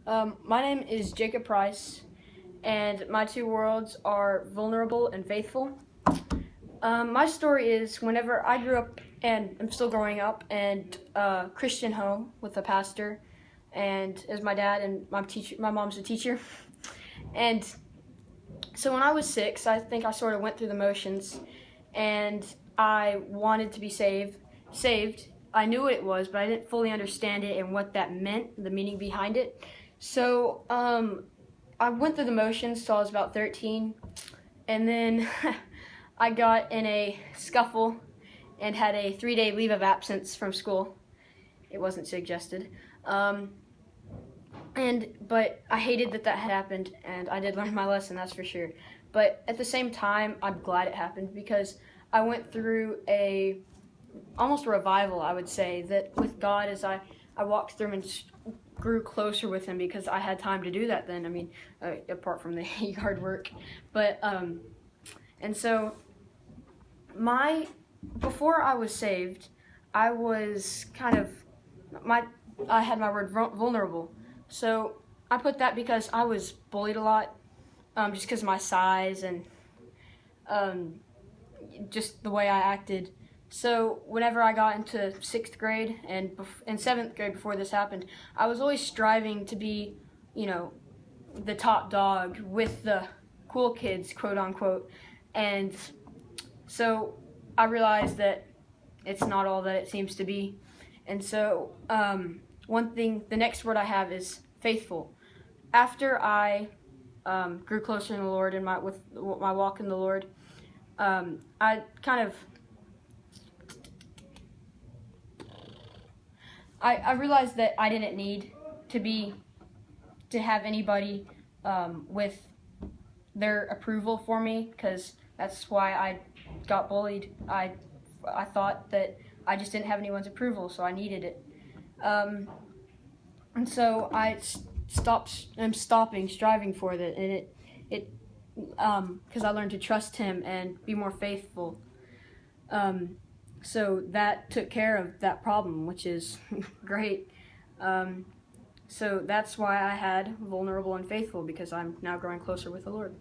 My name is Jacob Price, and my two worlds are vulnerable and faithful. My story is whenever I grew up, and I'm still growing up, in a Christian home with a pastor, and as my dad and my mom's a teacher. And so when I was 6, I think I sort of went through the motions, and I wanted to be saved. I knew what it was, but I didn't fully understand it and what that meant, the meaning behind it. So I went through the motions till I was about 13, and then I got in a scuffle and had a 3-day leave of absence from school. It wasn't suggested. But I hated that had happened, and I did learn my lesson, that's for sure. But at the same time, I'm glad it happened because I went through almost a revival, I would say, that with God as I walked through and grew closer with Him because I had time to do that then. I mean, apart from the yard work. But, and so before I was saved, I was I had my word vulnerable. So I put that because I was bullied a lot, just because of my size and just the way I acted. So whenever I got into 6th grade and in 7th grade before this happened, I was always striving to be, the top dog with the cool kids, quote unquote. And so I realized that it's not all that it seems to be. And so the next word I have is faithful. After I grew closer in the Lord and with my walk in the Lord, I realized that I didn't need to have anybody with their approval for me, because that's why I got bullied. I thought that I just didn't have anyone's approval, so I needed it. And so I'm stopping striving for that, and because I learned to trust Him and be more faithful. So that took care of that problem, which is great. So that's why I had vulnerable and faithful, because I'm now growing closer with the Lord.